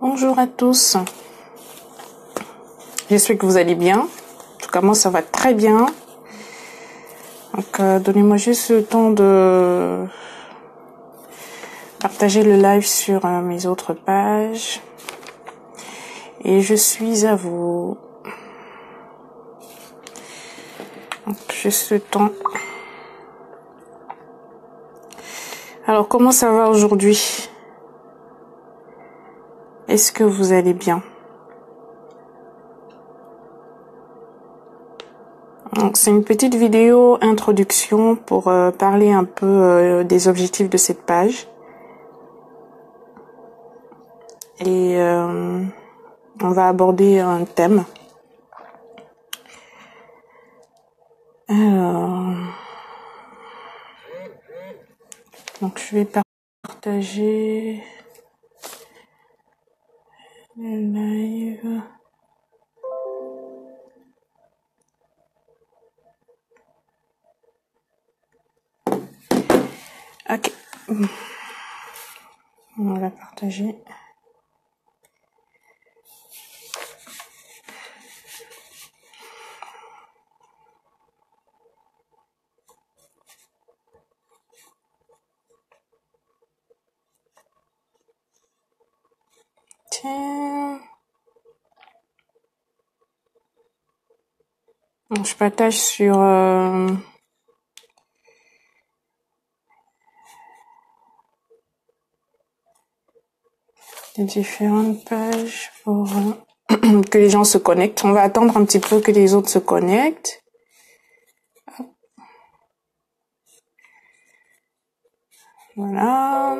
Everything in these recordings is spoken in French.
Bonjour à tous, j'espère que vous allez bien. En tout cas, moi ça va très bien. Donc donnez-moi juste le temps de partager le live sur mes autres pages. Et je suis à vous. Donc juste le temps. Alors comment ça va aujourd'hui? Est-ce que vous allez bien? Donc c'est une petite vidéo introduction pour parler un peu des objectifs de cette page. Et on va aborder un thème. Alors, donc je vais partager le live. Ok. On va partager. Tiens. Donc, je partage sur les différentes pages pour que les gens se connectent. On va attendre un petit peu que les autres se connectent. Voilà.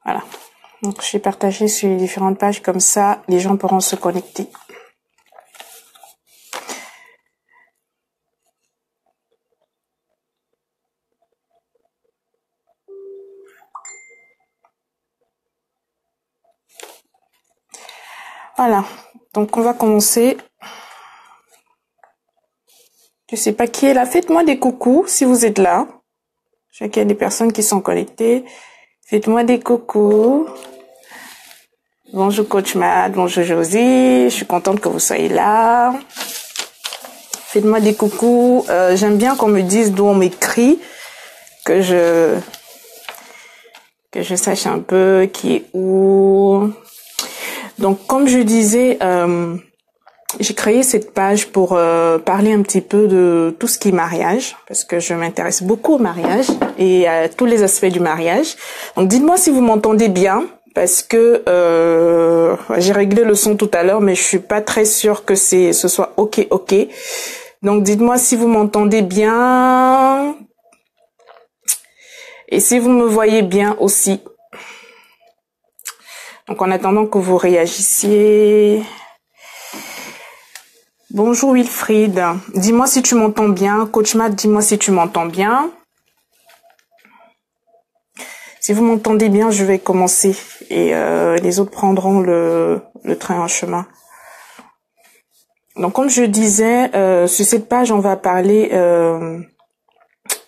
Voilà. Donc, j'ai partagé sur les différentes pages, comme ça, les gens pourront se connecter. Voilà. Donc, on va commencer. Je sais pas qui est là. Faites-moi des coucous si vous êtes là. Je sais qu'il y a des personnes qui sont connectées. Faites-moi des coucous. Bonjour Coach Matt, bonjour Josie. Je suis contente que vous soyez là. Faites-moi des coucous. J'aime bien qu'on me dise d'où on m'écrit, que je sache un peu qui est où. Donc, comme je disais, j'ai créé cette page pour parler un petit peu de tout ce qui est mariage, parce que je m'intéresse beaucoup au mariage et à tous les aspects du mariage. Donc, dites-moi si vous m'entendez bien, parce que j'ai réglé le son tout à l'heure, mais je suis pas très sûre que ce soit ok. Donc, dites-moi si vous m'entendez bien et si vous me voyez bien aussi. Donc, en attendant que vous réagissiez. Bonjour Wilfried. Dis-moi si tu m'entends bien. Coach Matt, dis-moi si tu m'entends bien. Si vous m'entendez bien, je vais commencer et les autres prendront le train en chemin. Donc, comme je disais, sur cette page, on va parler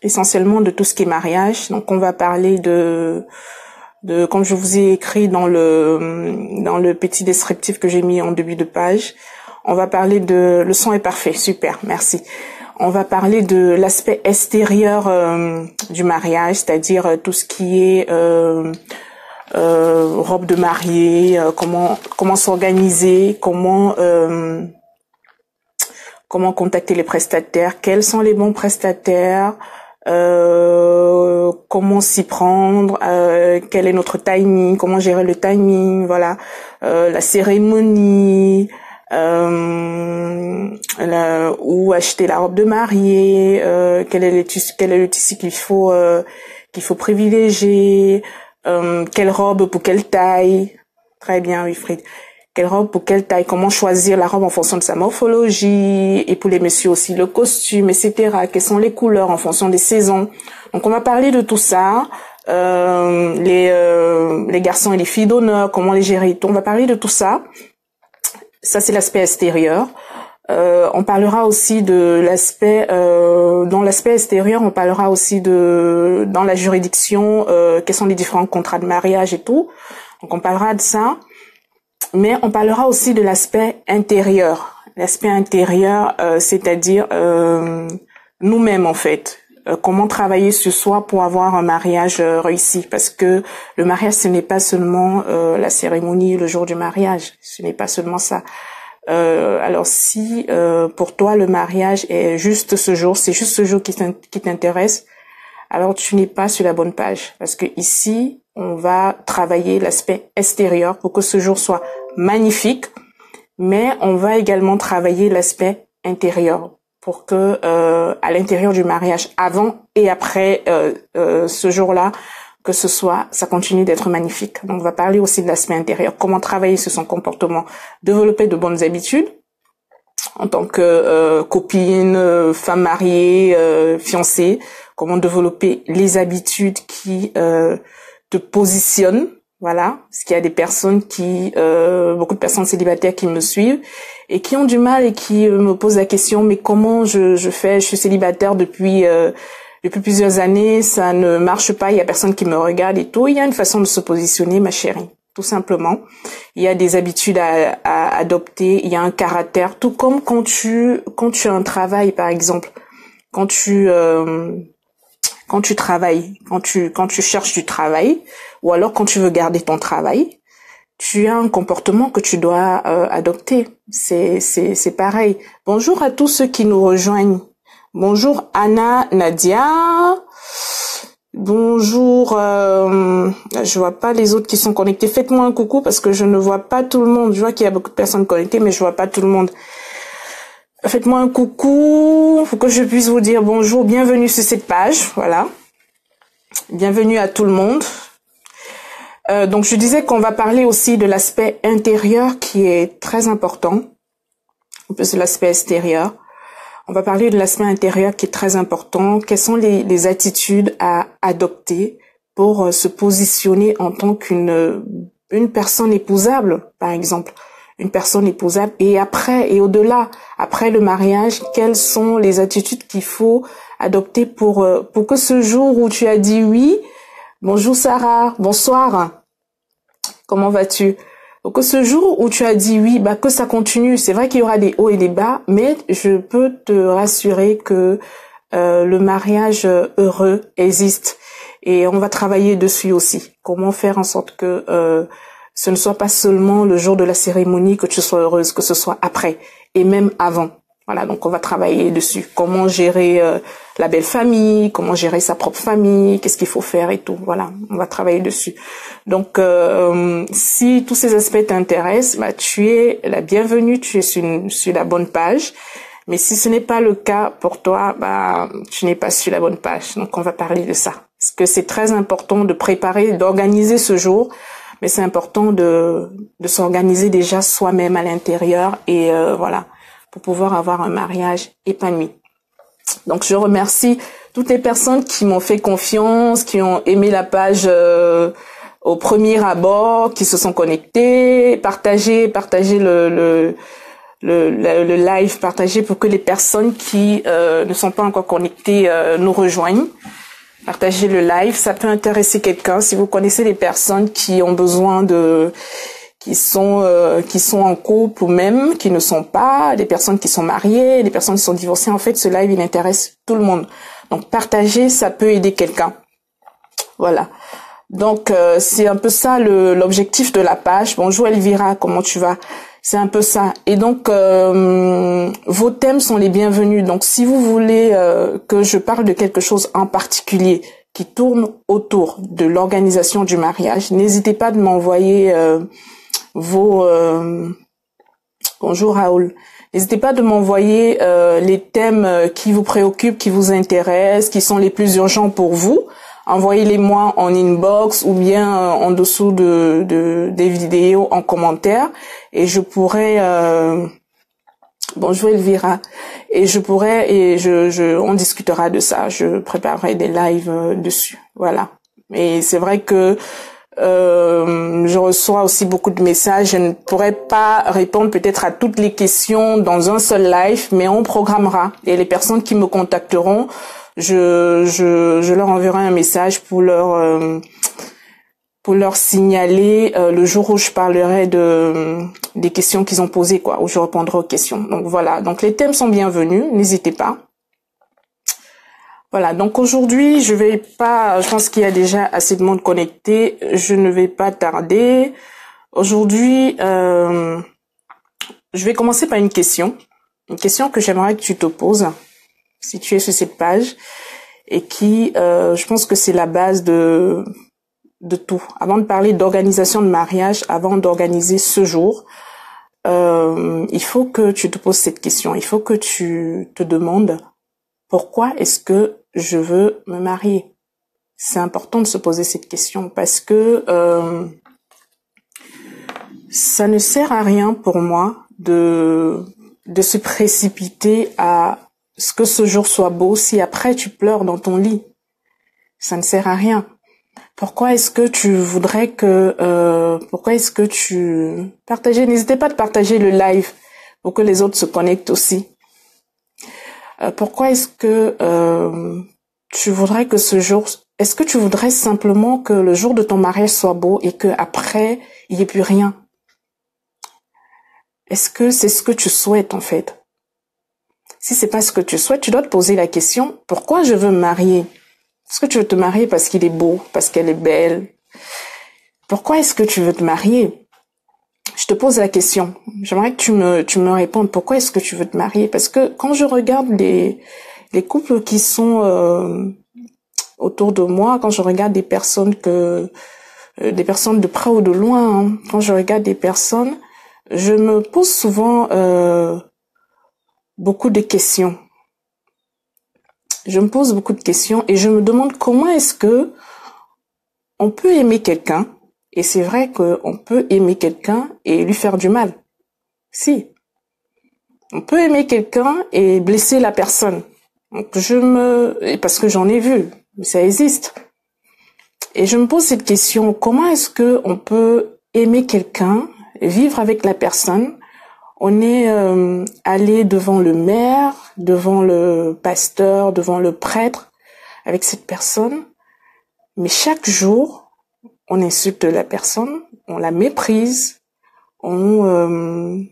essentiellement de tout ce qui est mariage. Donc, on va parler de comme je vous ai écrit dans le petit descriptif que j'ai mis en début de page, on va parler de le son est parfait, super, merci. On va parler de l'aspect extérieur du mariage, c'est-à-dire tout ce qui est robe de mariée, comment s'organiser, comment contacter les prestataires, quels sont les bons prestataires, comment s'y prendre, quel est notre timing, comment gérer le timing, voilà, la cérémonie, où acheter la robe de mariée, quel est le tissu qu'il faut privilégier, quelle robe pour quelle taille. Très bien, Wilfried. quelle robe pour quelle taille, comment choisir la robe en fonction de sa morphologie, et pour les messieurs aussi le costume, etc. Quelles sont les couleurs en fonction des saisons. Donc on va parler de tout ça. Les garçons et les filles d'honneur, comment les gérer. On va parler de tout ça. Ça c'est l'aspect extérieur. On parlera aussi de l'aspect dans l'aspect extérieur, on parlera aussi de dans la juridiction, quels sont les différents contrats de mariage et tout. Donc on parlera de ça, mais on parlera aussi de l'aspect intérieur. L'aspect intérieur, c'est-à-dire nous-mêmes en fait. Comment travailler sur soi pour avoir un mariage réussi, parce que le mariage ce n'est pas seulement la cérémonie le jour du mariage, ce n'est pas seulement ça. Alors si pour toi le mariage est juste ce jour, c'est juste ce jour qui t'intéresse, alors tu n'es pas sur la bonne page, parce que ici on va travailler l'aspect extérieur pour que ce jour soit magnifique, mais on va également travailler l'aspect intérieur pour que à l'intérieur du mariage, avant et après ce jour-là, que ce soit, ça continue d'être magnifique. Donc, on va parler aussi de l'aspect intérieur, comment travailler sur son comportement, développer de bonnes habitudes en tant que copine, femme mariée, fiancée, comment développer les habitudes qui te positionnent. Voilà, parce qu'il y a des personnes beaucoup de personnes célibataires qui me suivent et qui ont du mal et qui me posent la question, mais comment je fais? Je suis célibataire depuis plusieurs années, ça ne marche pas, il y a personne qui me regarde et tout. Il y a une façon de se positionner, ma chérie, tout simplement. Il y a des habitudes à adopter, il y a un caractère, tout comme quand tu as un travail, par exemple, quand tu travailles, quand tu cherches du travail, ou alors quand tu veux garder ton travail, tu as un comportement que tu dois adopter. C'est pareil. Bonjour à tous ceux qui nous rejoignent. Bonjour Anna, Nadia. Bonjour, je vois pas les autres qui sont connectés. Faites-moi un coucou parce que je ne vois pas tout le monde. Je vois qu'il y a beaucoup de personnes connectées, mais je vois pas tout le monde. Faites-moi un coucou pour que je puisse vous dire bonjour, bienvenue sur cette page. Voilà. Bienvenue à tout le monde. Donc je disais qu'on va parler aussi de l'aspect intérieur qui est très important. Un peu de l'aspect extérieur. On va parler de l'aspect intérieur qui est très important. Quelles sont les attitudes à adopter pour se positionner en tant qu'une personne épousable, par exemple. Une personne épousable. Et après, et au-delà, après le mariage, quelles sont les attitudes qu'il faut adopter pour que ce jour où tu as dit oui, bonjour Sarah, bonsoir, comment vas-tu? Donc que ce jour où tu as dit oui, que ça continue. C'est vrai qu'il y aura des hauts et des bas, mais je peux te rassurer que le mariage heureux existe et on va travailler dessus aussi. Comment faire en sorte que ce ne soit pas seulement le jour de la cérémonie que tu sois heureuse, que ce soit après et même avant. Voilà, donc on va travailler dessus. Comment gérer la belle famille, comment gérer sa propre famille, qu'est-ce qu'il faut faire et tout. Voilà, on va travailler dessus. Donc, si tous ces aspects t'intéressent, tu es la bienvenue, tu es sur la bonne page. Mais si ce n'est pas le cas pour toi, tu n'es pas sur la bonne page. Donc, on va parler de ça. Parce que c'est très important de préparer, d'organiser ce jour. Mais c'est important de s'organiser déjà soi-même à l'intérieur et voilà, pour pouvoir avoir un mariage épanoui. Donc, je remercie toutes les personnes qui m'ont fait confiance, qui ont aimé la page au premier abord, qui se sont connectées, partagez le live, partagez pour que les personnes qui ne sont pas encore connectées nous rejoignent. Partagez le live, ça peut intéresser quelqu'un. Si vous connaissez des personnes qui ont besoin qui sont en couple ou même qui ne sont pas, des personnes qui sont mariées, des personnes qui sont divorcées, en fait, ce live, il intéresse tout le monde. Donc, partager, ça peut aider quelqu'un. Voilà. Donc, c'est un peu ça l'objectif de la page. Bonjour Elvira, comment tu vas? C'est un peu ça. Et donc, vos thèmes sont les bienvenus. Donc, si vous voulez que je parle de quelque chose en particulier qui tourne autour de l'organisation du mariage, n'hésitez pas de m'envoyer bonjour Raoul. N'hésitez pas de m'envoyer les thèmes qui vous préoccupent, qui vous intéressent, qui sont les plus urgents pour vous, envoyez-les-moi en inbox ou bien en dessous des vidéos en commentaire et je pourrais bonjour Elvira et on discutera de ça. Je préparerai des lives dessus. Voilà. Et c'est vrai que je reçois aussi beaucoup de messages. Je ne pourrais pas répondre peut-être à toutes les questions dans un seul live, mais on programmera. Et les personnes qui me contacteront, je leur enverrai un message pour leur signaler le jour où je parlerai des questions qu'ils ont posées, quoi, où je répondrai aux questions. Donc voilà. Donc les thèmes sont bienvenus. N'hésitez pas. Voilà, donc aujourd'hui, je pense qu'il y a déjà assez de monde connecté, je ne vais pas tarder. Aujourd'hui, je vais commencer par une question que j'aimerais que tu te poses, si tu es sur cette page, et qui, je pense que c'est la base de tout. Avant de parler d'organisation de mariage, avant d'organiser ce jour, il faut que tu te poses cette question, il faut que tu te demandes pourquoi est-ce que je veux me marier? C'est important de se poser cette question parce que ça ne sert à rien pour moi de se précipiter à ce que ce jour soit beau si après tu pleures dans ton lit. Ça ne sert à rien. Pourquoi est-ce que tu voudrais n'hésitez pas à partager le live pour que les autres se connectent aussi. Pourquoi est-ce que tu voudrais que est-ce que tu voudrais simplement que le jour de ton mariage soit beau et que après il n'y ait plus rien? Est-ce que c'est ce que tu souhaites en fait? Si c'est pas ce que tu souhaites, tu dois te poser la question, pourquoi je veux me marier? Est-ce que tu veux te marier parce qu'il est beau, parce qu'elle est belle? Pourquoi est-ce que tu veux te marier? Je te pose la question. J'aimerais que tu me répondes. Pourquoi est-ce que tu veux te marier? Parce que quand je regarde les couples qui sont autour de moi, quand je regarde des personnes de près ou de loin, hein, quand je regarde des personnes, je me pose souvent beaucoup de questions. Je me pose beaucoup de questions et je me demande comment est-ce que on peut aimer quelqu'un. Et c'est vrai qu'on peut aimer quelqu'un et lui faire du mal. Si. On peut aimer quelqu'un et blesser la personne. Donc parce que j'en ai vu, ça existe. Et je me pose cette question, comment est-ce que on peut aimer quelqu'un, vivre avec la personne? On est allé devant le maire, devant le pasteur, devant le prêtre avec cette personne, mais chaque jour, on insulte la personne, on la méprise, on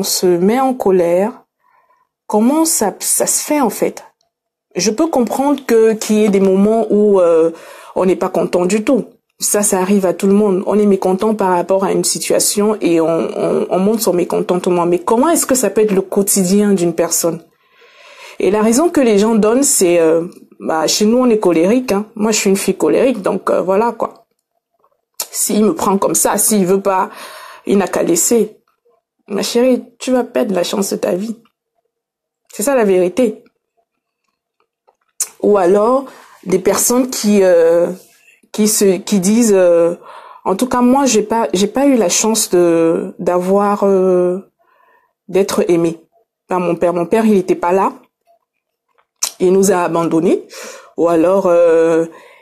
se met en colère. Comment ça se fait en fait? Je peux comprendre qu'il y ait des moments où on n'est pas content du tout. Ça arrive à tout le monde. On est mécontent par rapport à une situation et on montre son mécontentement. Mais comment est-ce que ça peut être le quotidien d'une personne? Et la raison que les gens donnent, c'est chez nous on est colérique. Hein. Moi je suis une fille colérique, donc voilà quoi. S'il me prend comme ça, s'il veut pas, il n'a qu'à laisser. Ma chérie, tu vas perdre la chance de ta vie. C'est ça la vérité. Ou alors des personnes qui disent en tout cas moi j'ai pas eu la chance d'être aimée par mon père. Mon père, il était pas là. Il nous a abandonnés ou alors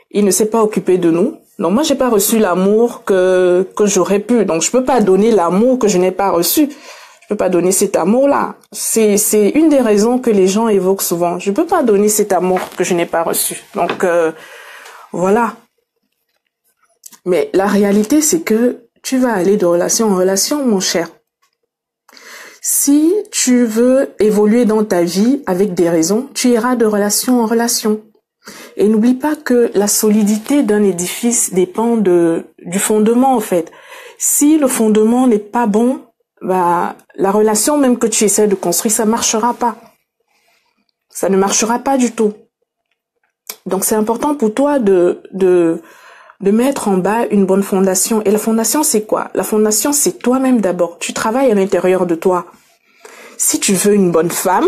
il ne s'est pas occupé de nous. Donc moi j'ai pas reçu l'amour que j'aurais pu. Donc je peux pas donner l'amour que je n'ai pas reçu. Je peux pas donner cet amour-là. C'est une des raisons que les gens évoquent souvent. Je peux pas donner cet amour que je n'ai pas reçu. Donc voilà. Mais la réalité c'est que tu vas aller de relation en relation, mon cher. Si tu veux évoluer dans ta vie avec des raisons, tu iras de relation en relation. Et n'oublie pas que la solidité d'un édifice dépend du fondement, en fait. Si le fondement n'est pas bon, la relation même que tu essaies de construire, ça marchera pas. Ça ne marchera pas du tout. Donc c'est important pour toi de mettre en bas une bonne fondation. Et la fondation, c'est quoi? La fondation, c'est toi-même d'abord. Tu travailles à l'intérieur de toi. Si tu veux une bonne femme,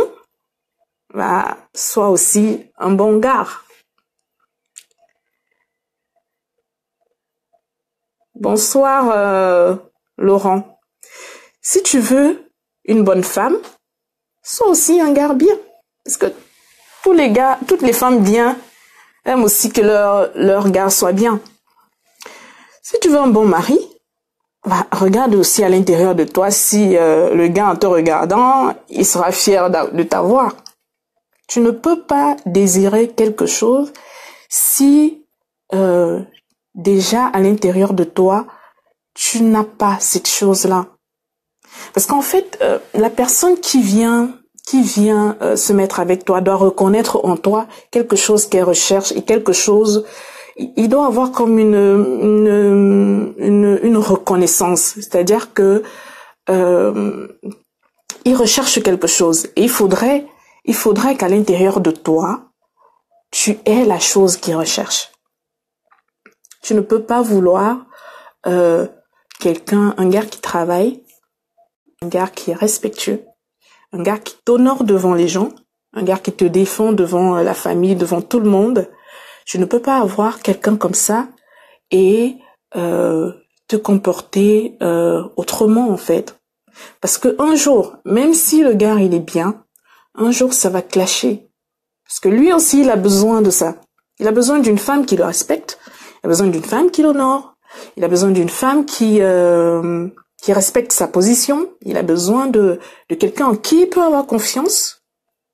sois aussi un bon gars. Bonsoir, Laurent. Si tu veux une bonne femme, sois aussi un gars bien. Parce que tous les gars, toutes les femmes bien aiment aussi que leur gars soit bien. Si tu veux un bon mari, bah, regarde aussi à l'intérieur de toi si le gars en te regardant, il sera fier de t'avoir. Tu ne peux pas désirer quelque chose si déjà à l'intérieur de toi, tu n'as pas cette chose-là. Parce qu'en fait, la personne qui vient se mettre avec toi doit reconnaître en toi quelque chose qu'elle recherche et quelque chose. Il doit avoir comme une reconnaissance, c'est-à-dire que il recherche quelque chose et il faudrait qu'à l'intérieur de toi, tu aies la chose qu'il recherche. Tu ne peux pas vouloir un gars qui travaille, un gars qui est respectueux, un gars qui t'honore devant les gens, un gars qui te défend devant la famille, devant tout le monde. Tu ne peux pas avoir quelqu'un comme ça et te comporter autrement en fait. Parce que un jour, même si le gars il est bien, un jour ça va clasher. Parce que lui aussi il a besoin de ça. Il a besoin d'une femme qui le respecte, il a besoin d'une femme qui l'honore, il a besoin d'une femme qui respecte sa position, il a besoin de quelqu'un en qui il peut avoir confiance,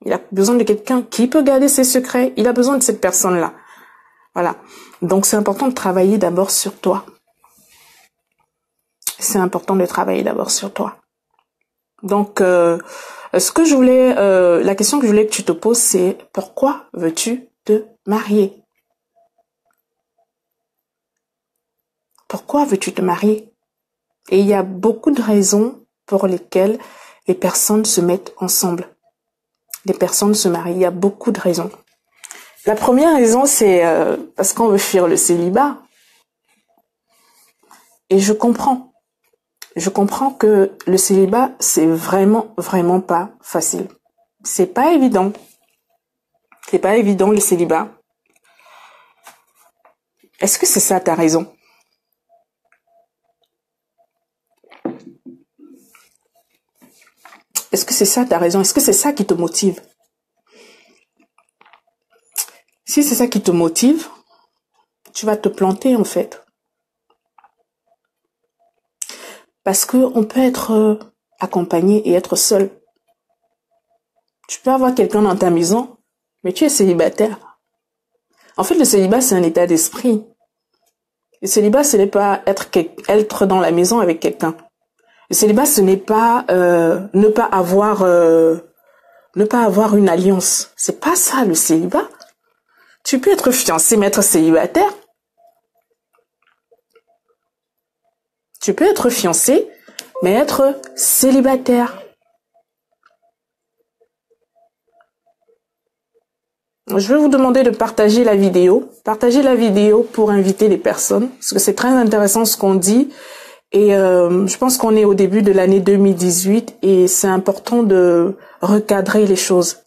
il a besoin de quelqu'un qui peut garder ses secrets, il a besoin de cette personne-là. Voilà. Donc, c'est important de travailler d'abord sur toi. C'est important de travailler d'abord sur toi. Donc, la question que je voulais que tu te poses, c'est pourquoi veux-tu te marier? Pourquoi veux-tu te marier? Et il y a beaucoup de raisons pour lesquelles les personnes se mettent ensemble. Les personnes se marient. Il y a beaucoup de raisons. La première raison, c'est parce qu'on veut fuir le célibat. Et je comprends. Je comprends que le célibat, c'est vraiment, vraiment pas facile. C'est pas évident. C'est pas évident, le célibat. Est-ce que c'est ça ta raison? Est-ce que c'est ça ta raison? Est-ce que c'est ça qui te motive? Si c'est ça qui te motive, tu vas te planter en fait. Parce que on peut être accompagné et être seul. Tu peux avoir quelqu'un dans ta maison, mais tu es célibataire. En fait, le célibat, c'est un état d'esprit. Le célibat, ce n'est pas être dans la maison avec quelqu'un. Le célibat, ce n'est pas ne pas avoir une alliance. C'est pas ça le célibat. Tu peux être fiancé mais être célibataire. Tu peux être fiancé mais être célibataire. Je vais vous demander de partager la vidéo. Partagez la vidéo pour inviter les personnes parce que c'est très intéressant ce qu'on dit. Et je pense qu'on est au début de l'année 2018 et c'est important de recadrer les choses.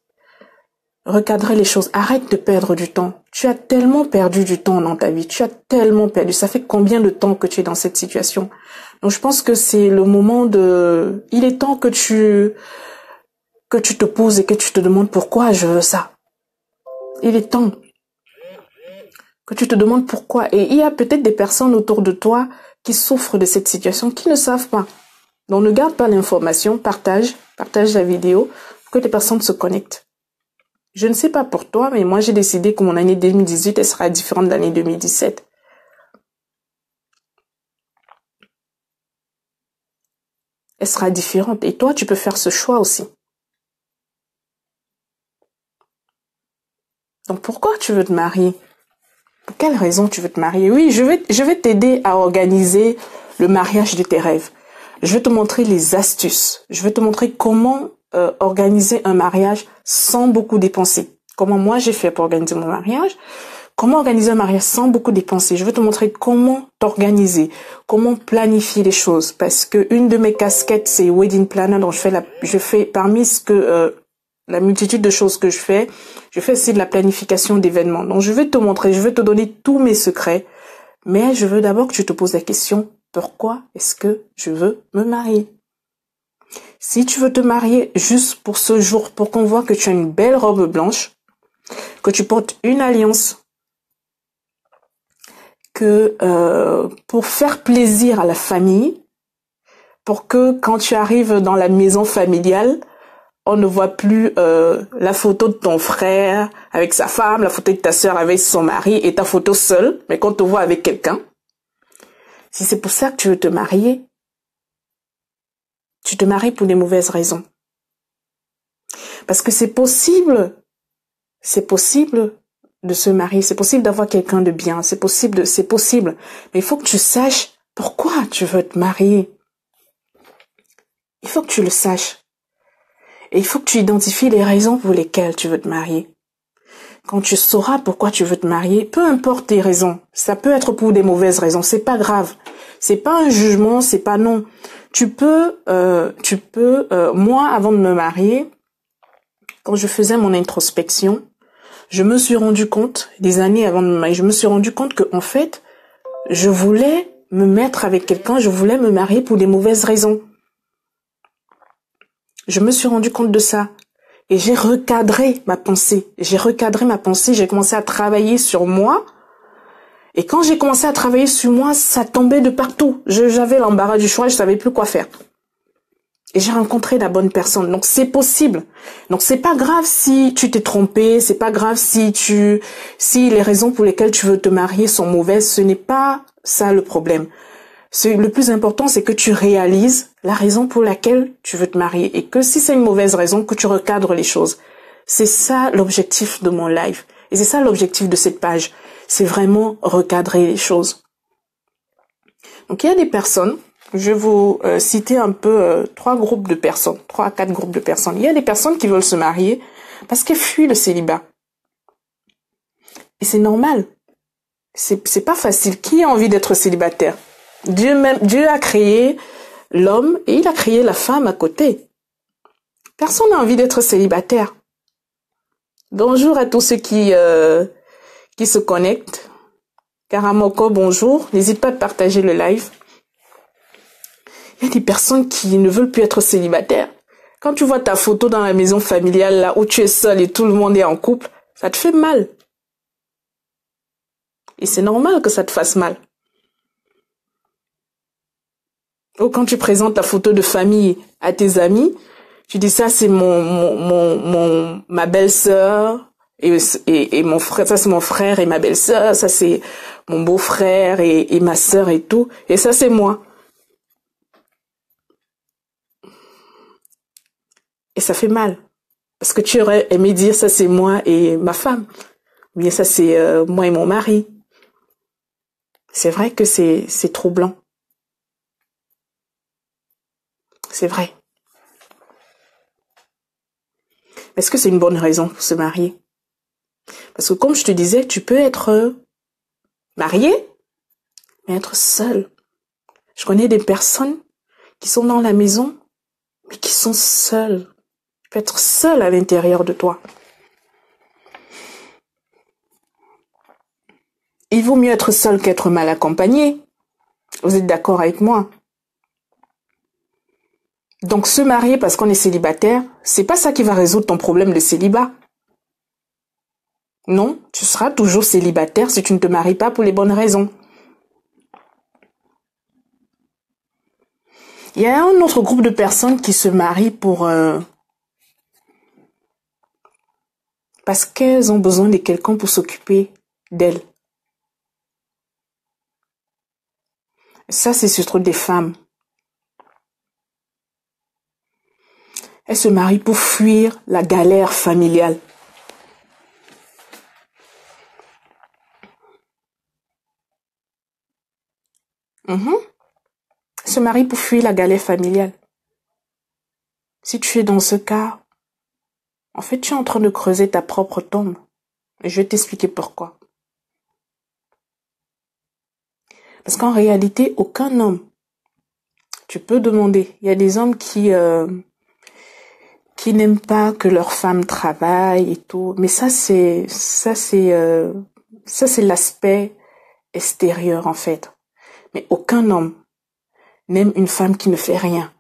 Recadrer les choses. Arrête de perdre du temps. Tu as tellement perdu du temps dans ta vie. Tu as tellement perdu. Ça fait combien de temps que tu es dans cette situation? Donc je pense que c'est le moment de... Il est temps que tu te poses et que tu te demandes pourquoi je veux ça. Il est temps que tu te demandes pourquoi. Et il y a peut-être des personnes autour de toi qui souffrent de cette situation, qui ne savent pas. Donc ne garde pas l'information, partage la vidéo pour que les personnes se connectent. Je ne sais pas pour toi, mais moi j'ai décidé que mon année 2018, elle sera différente de l'année 2017. Elle sera différente. Et toi, tu peux faire ce choix aussi. Donc pourquoi tu veux te marier? Pour quelle raison tu veux te marier? Oui, je vais t'aider à organiser le mariage de tes rêves. Je vais te montrer les astuces. Je vais te montrer comment organiser un mariage sans beaucoup dépenser. Comment moi j'ai fait pour organiser mon mariage. Comment organiser un mariage sans beaucoup dépenser. Je vais te montrer comment t'organiser, comment planifier les choses. Parce que une de mes casquettes, c'est wedding planner. Donc je fais parmi la multitude de choses que je fais aussi de la planification d'événements. Donc je vais te montrer, je vais te donner tous mes secrets Mais je veux d'abord que tu te poses la question, pourquoi est-ce que je veux me marier? Si tu veux te marier juste pour ce jour, pour qu'on voit que tu as une belle robe blanche, que tu portes une alliance, que pour faire plaisir à la famille, pour que quand tu arrives dans la maison familiale, on ne voit plus la photo de ton frère avec sa femme, la photo de ta sœur avec son mari et ta photo seule, mais qu'on te voit avec quelqu'un. Si c'est pour ça que tu veux te marier, tu te maries pour des mauvaises raisons. Parce que c'est possible de se marier, c'est possible d'avoir quelqu'un de bien, c'est possible. Mais il faut que tu saches pourquoi tu veux te marier. Il faut que tu le saches. Et il faut que tu identifies les raisons pour lesquelles tu veux te marier. Quand tu sauras pourquoi tu veux te marier, peu importe tes raisons, ça peut être pour des mauvaises raisons, c'est pas grave. C'est pas un jugement, c'est pas non. Moi, avant de me marier, quand je faisais mon introspection, je me suis rendu compte, des années avant de me marier, je me suis rendu compte que, en fait, je voulais me mettre avec quelqu'un, je voulais me marier pour des mauvaises raisons. Je me suis rendu compte de ça. Et j'ai recadré ma pensée. J'ai commencé à travailler sur moi. Et quand j'ai commencé à travailler sur moi, ça tombait de partout. J'avais l'embarras du choix, je savais plus quoi faire. Et j'ai rencontré la bonne personne. Donc c'est possible. Donc c'est pas grave si tu t'es trompé, c'est pas grave si les raisons pour lesquelles tu veux te marier sont mauvaises, ce n'est pas ça le problème. Le plus important, c'est que tu réalises la raison pour laquelle tu veux te marier et que si c'est une mauvaise raison, que tu recadres les choses. C'est ça l'objectif de mon live. Et c'est ça l'objectif de cette page. C'est vraiment recadrer les choses. Donc il y a des personnes, je vais vous citer un peu 3 à 4 groupes de personnes. Il y a des personnes qui veulent se marier parce qu'elles fuient le célibat. Et c'est normal. C'est pas facile. Qui a envie d'être célibataire? Dieu a créé l'homme et il a créé la femme à côté. Personne n'a envie d'être célibataire. Bonjour à tous ceux qui se connectent. Karamoko, bonjour. N'hésite pas à partager le live. Il y a des personnes qui ne veulent plus être célibataires. Quand tu vois ta photo dans la maison familiale là où tu es seul et tout le monde est en couple, ça te fait mal. Et c'est normal que ça te fasse mal. Ou quand tu présentes ta photo de famille à tes amis, tu dis ça c'est ma belle-sœur et mon frère, ça c'est mon frère et ma belle-sœur, ça c'est mon beau-frère et ma sœur et tout, et ça c'est moi. Et ça fait mal. Parce que tu aurais aimé dire ça c'est moi et ma femme. Ou bien ça c'est moi et mon mari. C'est vrai que c'est troublant. C'est vrai. Est-ce que c'est une bonne raison pour se marier? Parce que comme je te disais, tu peux être marié, mais être seul. Je connais des personnes qui sont dans la maison, mais qui sont seules. Tu peux être seul à l'intérieur de toi. Il vaut mieux être seul qu'être mal accompagné. Vous êtes d'accord avec moi? Donc se marier parce qu'on est célibataire, c'est pas ça qui va résoudre ton problème de célibat. Non, tu seras toujours célibataire si tu ne te maries pas pour les bonnes raisons. Il y a un autre groupe de personnes qui se marient parce qu'elles ont besoin de quelqu'un pour s'occuper d'elles. Ça, c'est surtout des femmes. Elles se marient pour fuir la galère familiale. Se marie pour fuir la galère familiale. Si tu es dans ce cas, en fait, tu es en train de creuser ta propre tombe. Et je vais t'expliquer pourquoi. Parce qu'en réalité, aucun homme, tu peux demander, il y a des hommes qui n'aiment pas que leurs femmes travaillent et tout, mais ça c'est l'aspect extérieur en fait. Mais aucun homme n'aime une femme qui ne fait rien.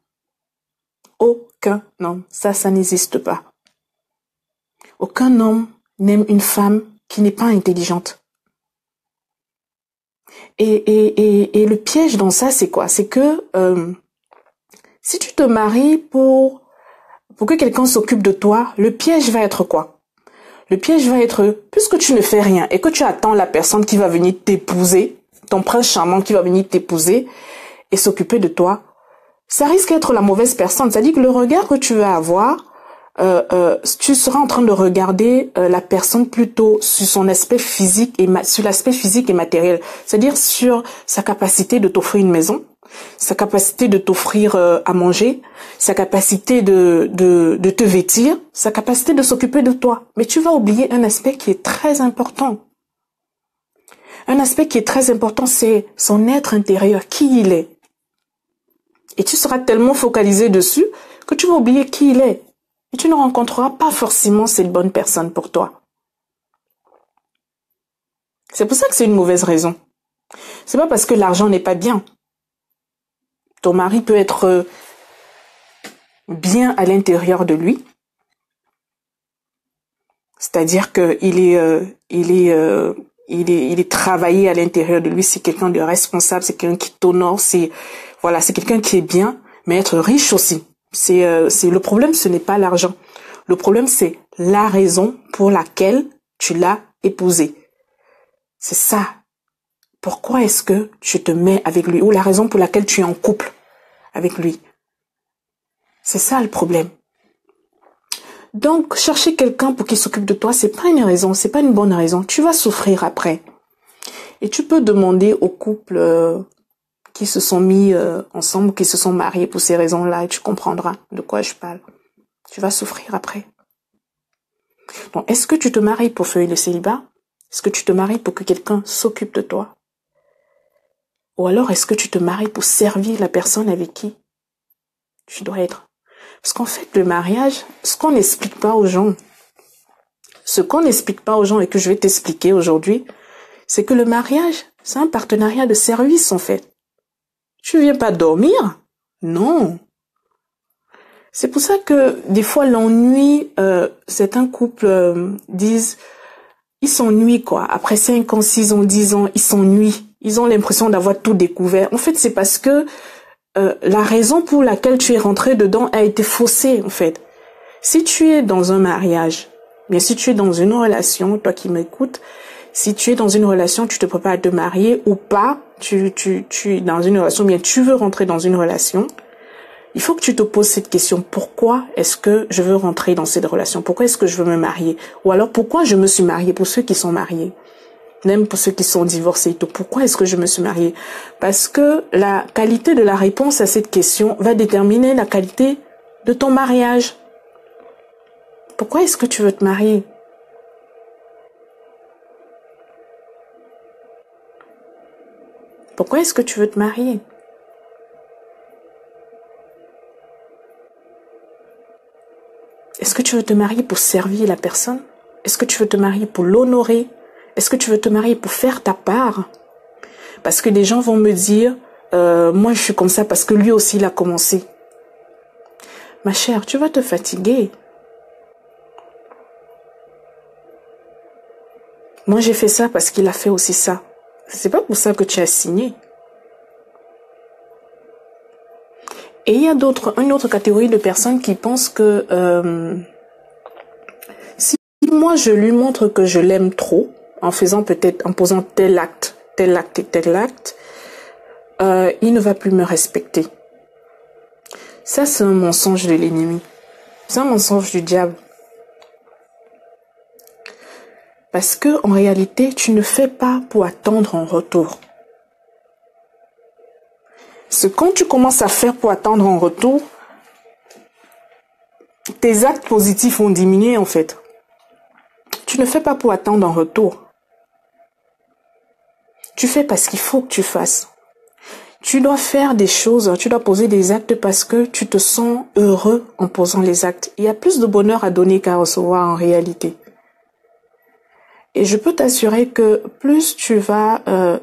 Aucun homme. Ça n'existe pas. Aucun homme n'aime une femme qui n'est pas intelligente. Et le piège dans ça, c'est quoi? C'est que si tu te maries pour que quelqu'un s'occupe de toi, le piège va être quoi? Le piège va être, puisque tu ne fais rien et que tu attends la personne qui va venir t'épouser, ton prince charmant qui va venir t'épouser et s'occuper de toi, ça risque d'être la mauvaise personne. C'est-à-dire que le regard que tu vas avoir, tu seras en train de regarder la personne plutôt sur son aspect physique et sur l'aspect physique et matériel. C'est-à-dire sur sa capacité de t'offrir une maison, sa capacité de t'offrir à manger, sa capacité de te vêtir, sa capacité de s'occuper de toi. Mais tu vas oublier un aspect qui est très important. Un aspect qui est très important, c'est son être intérieur, qui il est. Et tu seras tellement focalisé dessus que tu vas oublier qui il est. Et tu ne rencontreras pas forcément cette bonne personne pour toi. C'est pour ça que c'est une mauvaise raison. C'est pas parce que l'argent n'est pas bien. Ton mari peut être bien à l'intérieur de lui. C'est-à-dire que il est travaillé à l'intérieur de lui. C'est quelqu'un de responsable, c'est quelqu'un qui t'honore, c'est quelqu'un qui est bien, mais être riche aussi. C'est le problème, ce n'est pas l'argent. Le problème, c'est la raison pour laquelle tu l'as épousé. C'est ça. Pourquoi est-ce que tu te mets avec lui, ou la raison pour laquelle tu es en couple avec lui. C'est ça le problème. Donc, chercher quelqu'un pour qu'il s'occupe de toi, c'est pas une raison, c'est pas une bonne raison. Tu vas souffrir après. Et tu peux demander aux couples qui se sont mis ensemble, qui se sont mariés pour ces raisons-là, et tu comprendras de quoi je parle. Tu vas souffrir après. Donc, est-ce que tu te maries pour faire le célibat? Est-ce que tu te maries pour que quelqu'un s'occupe de toi? Ou alors, est-ce que tu te maries pour servir la personne avec qui tu dois être? Parce qu'en fait, le mariage, ce qu'on n'explique pas aux gens et que je vais t'expliquer aujourd'hui, c'est que le mariage, c'est un partenariat de service en fait. Tu viens pas dormir? Non. C'est pour ça que des fois l'ennui, certains couples disent, ils s'ennuient quoi. Après 5 ans, 6 ans, 10 ans, ils s'ennuient. Ils ont l'impression d'avoir tout découvert. En fait, c'est parce que la raison pour laquelle tu es rentré dedans a été faussée en fait. Si tu es dans un mariage, bien si tu es dans une relation, toi qui m'écoutes, si tu es dans une relation, tu te prépares à te marier ou pas, tu es dans une relation, bien tu veux rentrer dans une relation, il faut que tu te poses cette question. Pourquoi est-ce que je veux rentrer dans cette relation? Pourquoi est-ce que je veux me marier? Ou alors pourquoi je me suis mariée? Pour ceux qui sont mariés, même pour ceux qui sont divorcés, pourquoi est-ce que je me suis mariée? Parce que la qualité de la réponse à cette question va déterminer la qualité de ton mariage. Pourquoi est-ce que tu veux te marier? Pourquoi est-ce que tu veux te marier? Est-ce que tu veux te marier pour servir la personne? Est-ce que tu veux te marier pour l'honorer? Est-ce que tu veux te marier pour faire ta part? Parce que des gens vont me dire, moi je suis comme ça parce que lui aussi il a commencé. Ma chère, tu vas te fatiguer. Moi j'ai fait ça parce qu'il a fait aussi ça. C'est pas pour ça que tu as signé. Et il y a une autre catégorie de personnes qui pensent que si moi je lui montre que je l'aime trop, en posant tel acte, il ne va plus me respecter. Ça, c'est un mensonge de l'ennemi. C'est un mensonge du diable. Parce que, en réalité, tu ne fais pas pour attendre en retour. Quand tu commences à faire pour attendre en retour, tes actes positifs vont diminuer, en fait. Tu ne fais pas pour attendre en retour. Tu fais parce qu'il faut que tu fasses. Tu dois faire des choses, tu dois poser des actes parce que tu te sens heureux en posant les actes. Il y a plus de bonheur à donner qu'à recevoir en réalité. Et je peux t'assurer que plus tu vas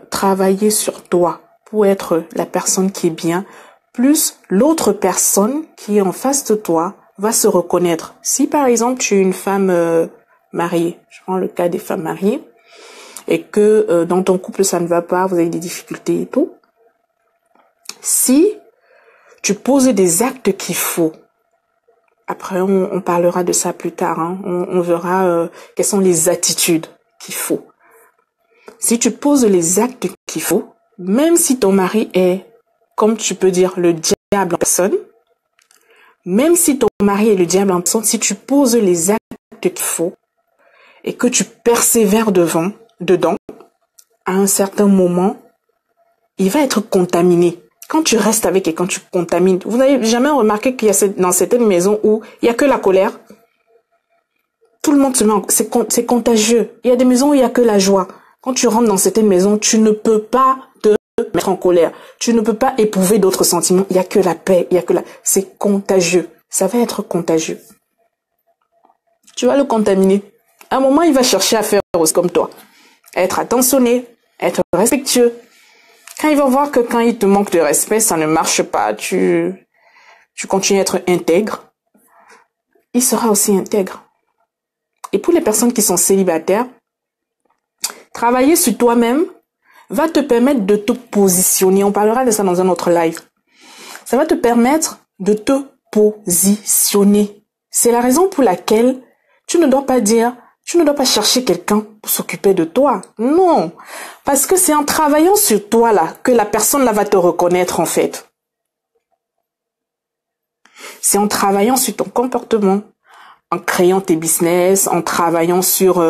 travailler sur toi pour être la personne qui est bien, plus l'autre personne qui est en face de toi va se reconnaître. Si par exemple tu es une femme mariée, je prends le cas des femmes mariées, et que dans ton couple ça ne va pas, vous avez des difficultés et tout, si tu poses des actes qu'il faut, après on parlera de ça plus tard, hein, on verra quelles sont les attitudes qu'il faut. Si tu poses les actes qu'il faut, même si ton mari est, comme tu peux dire, le diable en personne, même si ton mari est le diable en personne, si tu poses les actes qu'il faut et que tu persévères dedans, à un certain moment, il va être contaminé. Quand tu restes avec et quand tu contamines, vous n'avez jamais remarqué qu'il y a dans certaines maisons où il n'y a que la colère? Tout le monde se met c'est contagieux. Il y a des maisons où il n'y a que la joie. Quand tu rentres dans certaines maisons, tu ne peux pas te mettre en colère. Tu ne peux pas éprouver d'autres sentiments. Il n'y a que la paix. C'est contagieux. Ça va être contagieux. Tu vas le contaminer. À un moment, il va chercher à faire comme toi. Être attentionné, être respectueux. Quand il va voir que quand il te manque de respect, ça ne marche pas, tu continues à être intègre, il sera aussi intègre. Et pour les personnes qui sont célibataires, travailler sur toi-même va te permettre de te positionner. On parlera de ça dans un autre live. Ça va te permettre de te positionner. C'est la raison pour laquelle tu ne dois pas chercher quelqu'un pour s'occuper de toi. Non. Parce que c'est en travaillant sur toi là que la personne là va te reconnaître en fait. C'est en travaillant sur ton comportement, en créant tes business, en travaillant sur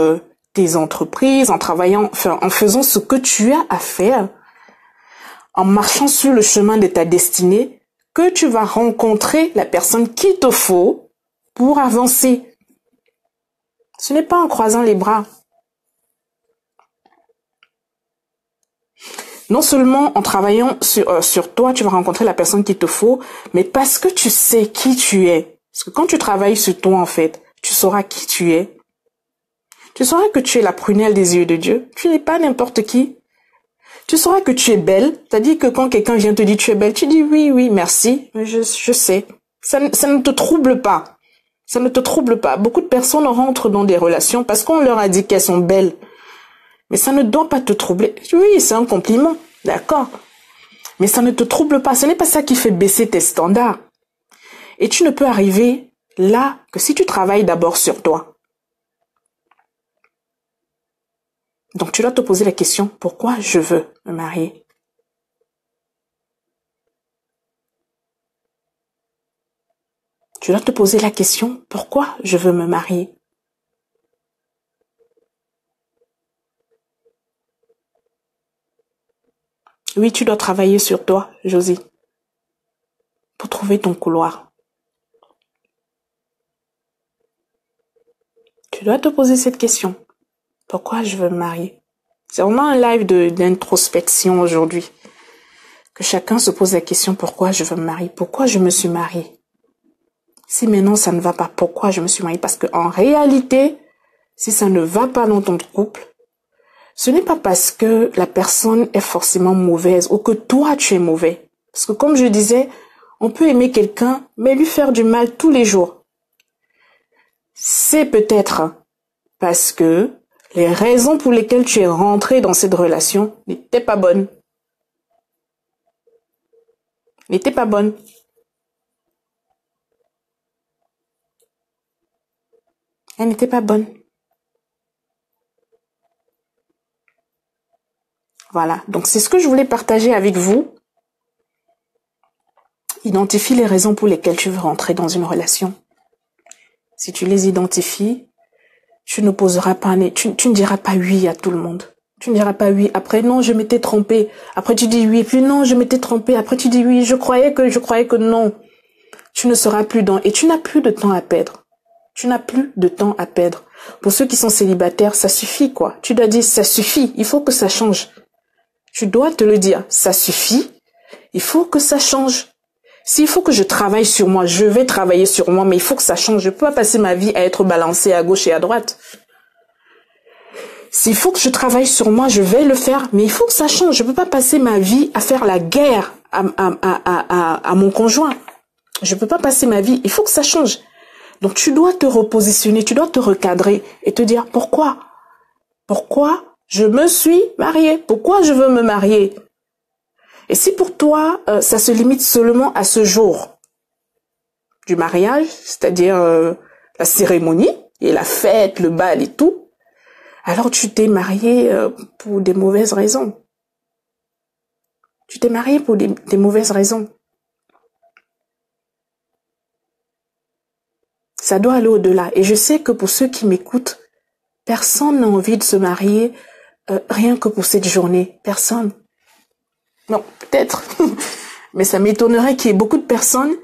tes entreprises, en faisant ce que tu as à faire, en marchant sur le chemin de ta destinée, que tu vas rencontrer la personne qu'il te faut pour avancer. Ce n'est pas en croisant les bras. Non seulement en travaillant sur toi, tu vas rencontrer la personne qu'il te faut, mais parce que tu sais qui tu es. Parce que quand tu travailles sur toi, en fait, tu sauras qui tu es. Tu sauras que tu es la prunelle des yeux de Dieu. Tu n'es pas n'importe qui. Tu sauras que tu es belle. C'est-à-dire que quand quelqu'un vient te dire tu es belle, tu dis oui, merci, je sais. Ça ne te trouble pas. Ça ne te trouble pas. Beaucoup de personnes rentrent dans des relations parce qu'on leur a dit qu'elles sont belles. Mais ça ne doit pas te troubler. Oui, c'est un compliment, d'accord. Mais ça ne te trouble pas. Ce n'est pas ça qui fait baisser tes standards. Et tu ne peux arriver là que si tu travailles d'abord sur toi. Donc tu dois te poser la question, pourquoi je veux me marier? Tu dois te poser la question, pourquoi je veux me marier? Oui, tu dois travailler sur toi, Josie, pour trouver ton couloir. Tu dois te poser cette question. Pourquoi je veux me marier? C'est vraiment un live d'introspection aujourd'hui. Que chacun se pose la question, pourquoi je veux me marier? Pourquoi je me suis mariée? Si maintenant ça ne va pas, pourquoi je me suis mariée? Parce que en réalité, si ça ne va pas dans ton couple, ce n'est pas parce que la personne est forcément mauvaise ou que toi tu es mauvais. Parce que comme je disais, on peut aimer quelqu'un, mais lui faire du mal tous les jours. C'est peut-être parce que les raisons pour lesquelles tu es rentré dans cette relation n'étaient pas bonnes. N'étaient pas bonnes. Elle n'était pas bonne. Voilà, donc c'est ce que je voulais partager avec vous. Identifie les raisons pour lesquelles tu veux rentrer dans une relation. Si tu les identifies, tu ne poseras pas, tu ne diras pas oui à tout le monde. Tu ne diras pas oui. Après, non, je m'étais trompée. Après, tu dis oui. Puis non, je m'étais trompée. Après, tu dis oui. Je croyais que non. Tu ne seras plus dans, et tu n'as plus de temps à perdre. Tu n'as plus de temps à perdre. Pour ceux qui sont célibataires, ça suffit, quoi. Tu dois dire, ça suffit. Il faut que ça change. Tu dois te le dire. Ça suffit. Il faut que ça change. S'il faut que je travaille sur moi, je vais travailler sur moi, mais il faut que ça change. Je peux pas passer ma vie à être balancée à gauche et à droite. S'il faut que je travaille sur moi, je vais le faire, mais il faut que ça change. Je peux pas passer ma vie à faire la guerre à mon conjoint. Je peux pas passer ma vie, il faut que ça change. Donc tu dois te repositionner, tu dois te recadrer et te dire pourquoi? Pourquoi je me suis mariée? Pourquoi je veux me marier? Et si pour toi, ça se limite seulement à ce jour du mariage, c'est-à-dire la cérémonie et la fête, le bal et tout, alors tu t'es marié pour des mauvaises raisons. Tu t'es marié pour des mauvaises raisons. Ça doit aller au-delà. Et je sais que pour ceux qui m'écoutent, personne n'a envie de se marier rien que pour cette journée. Personne. Non, peut-être. Mais ça m'étonnerait qu'il y ait beaucoup de personnes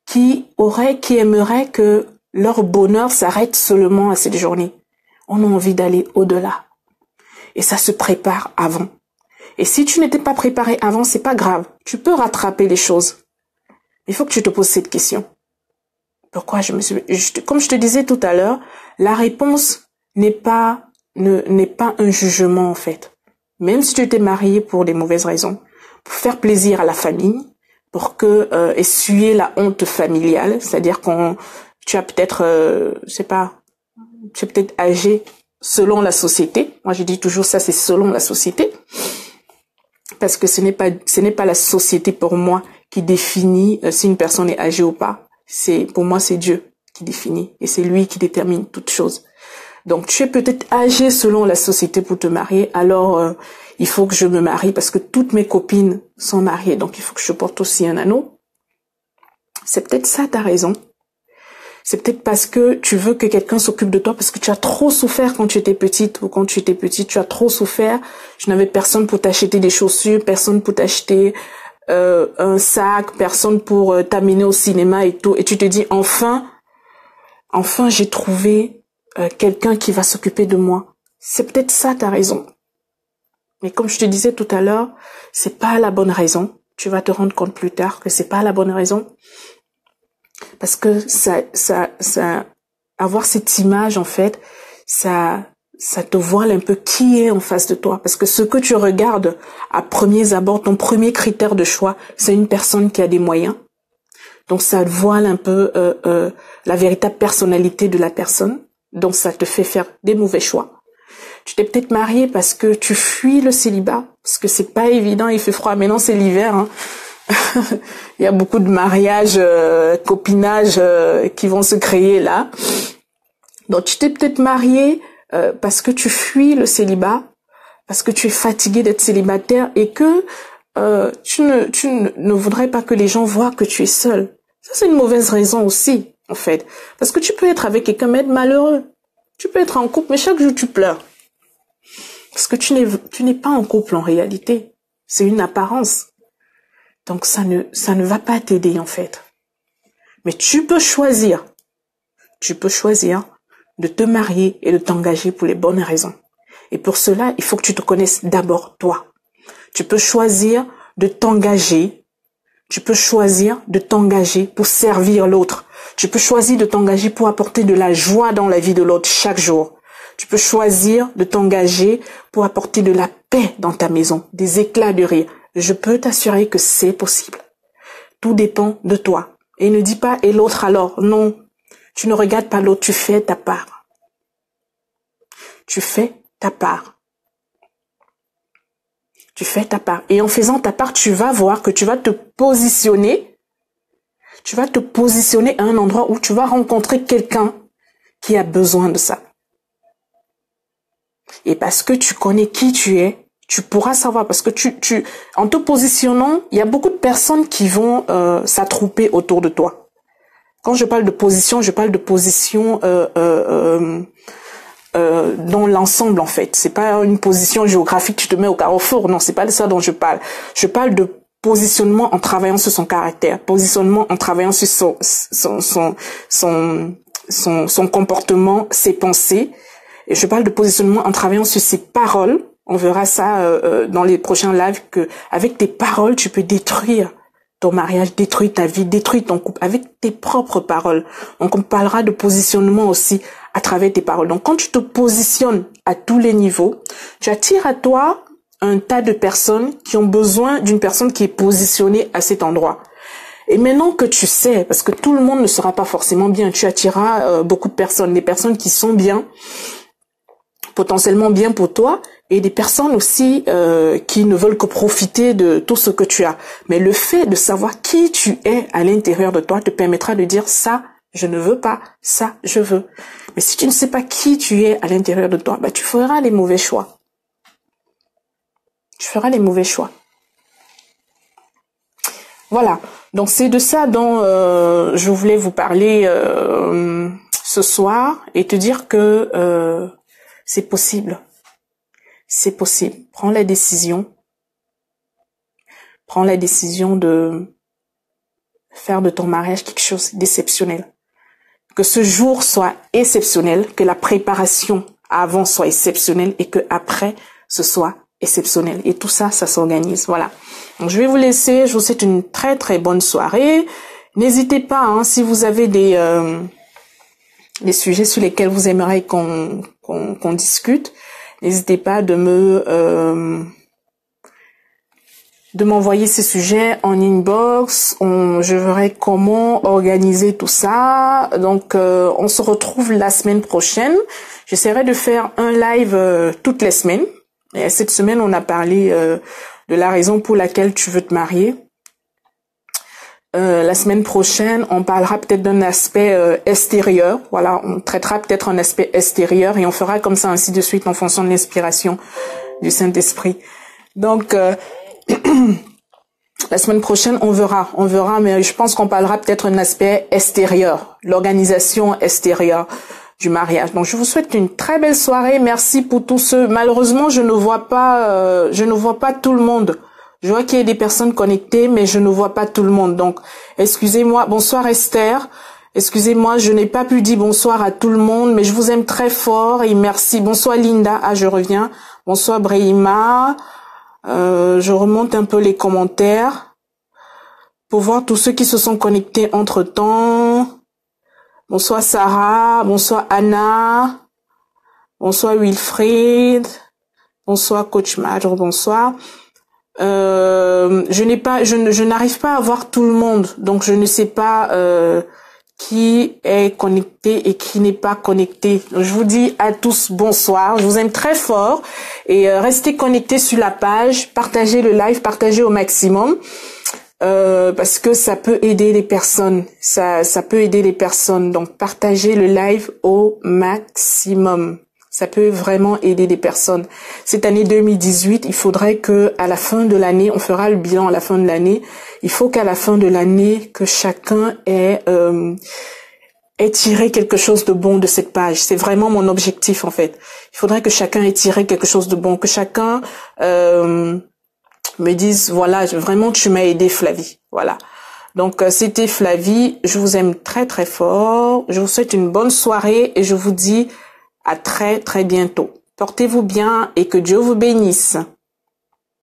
qui aimeraient que leur bonheur s'arrête seulement à cette journée. On a envie d'aller au-delà. Et ça se prépare avant. Et si tu n'étais pas préparé avant, c'est pas grave. Tu peux rattraper les choses. Il faut que tu te poses cette question. Pourquoi comme je te disais tout à l'heure, la réponse n'est pas un jugement en fait. Même si tu t'es marié pour des mauvaises raisons, pour faire plaisir à la famille, pour essuyer la honte familiale, c'est-à-dire tu as peut-être, tu es peut-être âgé selon la société. Moi, je dis toujours ça, c'est selon la société, parce que ce n'est pas la société pour moi qui définit si une personne est âgée ou pas. Pour moi, c'est Dieu qui définit et c'est lui qui détermine toutes choses. Donc, tu es peut-être âgé selon la société pour te marier, alors il faut que je me marie parce que toutes mes copines sont mariées, donc il faut que je porte aussi un anneau. C'est peut-être ça ta raison. C'est peut-être parce que tu veux que quelqu'un s'occupe de toi, parce que tu as trop souffert quand tu étais petite, ou quand tu étais petit, tu as trop souffert. Tu n'avais personne pour t'acheter des chaussures, personne pour t'acheter un sac, personne pour t'amener au cinéma et tout. Et tu te dis, enfin, j'ai trouvé quelqu'un qui va s'occuper de moi. C'est peut-être ça ta raison. Mais comme je te disais tout à l'heure, c'est pas la bonne raison. Tu vas te rendre compte plus tard que c'est pas la bonne raison. Parce que avoir cette image, en fait, ça te voile un peu qui est en face de toi. Parce que ce que tu regardes à premiers abords, ton premier critère de choix, c'est une personne qui a des moyens. Donc ça voile un peu la véritable personnalité de la personne. Donc ça te fait faire des mauvais choix. Tu t'es peut-être marié parce que tu fuis le célibat, parce que c'est pas évident, il fait froid. Maintenant c'est l'hiver, hein. Il y a beaucoup de mariages, copinages qui vont se créer là. Donc tu t'es peut-être marié parce que tu fuis le célibat, parce que tu es fatigué d'être célibataire et que tu ne voudrais pas que les gens voient que tu es seul. Ça c'est une mauvaise raison aussi, en fait. Parce que tu peux être avec quelqu'un mais être malheureux. Tu peux être en couple mais chaque jour tu pleures. Parce que tu n'es pas en couple en réalité. C'est une apparence. Donc ça ne va pas t'aider en fait. Mais tu peux choisir de te marier et de t'engager pour les bonnes raisons. Et pour cela, il faut que tu te connaisses d'abord toi. Tu peux choisir de t'engager. Tu peux choisir de t'engager pour servir l'autre. Tu peux choisir de t'engager pour apporter de la joie dans la vie de l'autre chaque jour. Tu peux choisir de t'engager pour apporter de la paix dans ta maison, des éclats de rire. Je peux t'assurer que c'est possible. Tout dépend de toi. Et ne dis pas « et l'autre alors ». Non, tu ne regardes pas l'autre, tu fais ta part. Tu fais ta part. Tu fais ta part. Et en faisant ta part, tu vas voir que tu vas te positionner. Tu vas te positionner à un endroit où tu vas rencontrer quelqu'un qui a besoin de ça. Et parce que tu connais qui tu es, tu pourras savoir, parce que en te positionnant, il y a beaucoup de personnes qui vont s'attrouper autour de toi. Quand je parle de position, je parle de position dans l'ensemble en fait. C'est pas une position géographique, tu te mets au carrefour. Non, c'est pas de ça dont je parle. Je parle de positionnement en travaillant sur son caractère, positionnement en travaillant sur son comportement, ses pensées. Et je parle de positionnement en travaillant sur ses paroles. On verra ça dans les prochains lives, que avec tes paroles, tu peux détruire ton mariage, détruire ta vie, détruire ton couple avec tes propres paroles. Donc on parlera de positionnement aussi à travers tes paroles. Donc, quand tu te positionnes à tous les niveaux, tu attires à toi un tas de personnes qui ont besoin d'une personne qui est positionnée à cet endroit. Et maintenant que tu sais, parce que tout le monde ne sera pas forcément bien, tu attireras beaucoup de personnes, des personnes qui sont bien, potentiellement bien pour toi, et des personnes aussi qui ne veulent que profiter de tout ce que tu as. Mais le fait de savoir qui tu es à l'intérieur de toi te permettra de dire ça, je ne veux pas, ça, je veux. Mais si tu ne sais pas qui tu es à l'intérieur de toi, bah, tu feras les mauvais choix. Tu feras les mauvais choix. Voilà. Donc c'est de ça dont je voulais vous parler ce soir et te dire que c'est possible. C'est possible. Prends la décision. Prends la décision de faire de ton mariage quelque chose d'exceptionnel. Que ce jour soit exceptionnel, que la préparation avant soit exceptionnelle et que après ce soit exceptionnel. Et tout ça, ça s'organise. Voilà. Donc, je vais vous laisser. Je vous souhaite une très, très bonne soirée. N'hésitez pas, hein, si vous avez des sujets sur lesquels vous aimeriez qu'on discute, n'hésitez pas de m'envoyer ces sujets en inbox. Je verrai comment organiser tout ça. Donc, on se retrouve la semaine prochaine. J'essaierai de faire un live toutes les semaines. Et cette semaine, on a parlé de la raison pour laquelle tu veux te marier. La semaine prochaine, on parlera peut-être d'un aspect extérieur. Voilà, on traitera peut-être un aspect extérieur et on fera comme ça ainsi de suite en fonction de l'inspiration du Saint-Esprit. Donc, la semaine prochaine, on verra, mais je pense qu'on parlera peut-être d'un aspect extérieur, l'organisation extérieure du mariage. Donc, je vous souhaite une très belle soirée. Merci pour tous ceux. Malheureusement, je ne vois pas tout le monde. Je vois qu'il y a des personnes connectées, mais je ne vois pas tout le monde. Donc, excusez-moi. Bonsoir Esther. Excusez-moi, je n'ai pas pu dire bonsoir à tout le monde, mais je vous aime très fort et merci. Bonsoir Linda. Ah, je reviens. Bonsoir Brahima. Je remonte un peu les commentaires pour voir tous ceux qui se sont connectés entre-temps. Bonsoir Sarah, bonsoir Anna, bonsoir Wilfried, bonsoir Coach Major, bonsoir. Je n'arrive pas à voir tout le monde, donc je ne sais pas qui est connecté et qui n'est pas connecté. Donc, je vous dis à tous bonsoir, je vous aime très fort et restez connectés sur la page, partagez le live, partagez au maximum. Parce que ça peut aider les personnes, ça peut aider les personnes. Donc partagez le live au maximum. Ça peut vraiment aider les personnes. Cette année 2018, il faudrait que à la fin de l'année, on fera le bilan à la fin de l'année. Il faut qu'à la fin de l'année, que chacun ait tiré quelque chose de bon de cette page. C'est vraiment mon objectif en fait. Il faudrait que chacun ait tiré quelque chose de bon, que chacun me disent voilà, vraiment tu m'as aidé Flavie. Voilà. Donc c'était Flavie, je vous aime très très fort. Je vous souhaite une bonne soirée et je vous dis à très très bientôt. Portez-vous bien et que Dieu vous bénisse.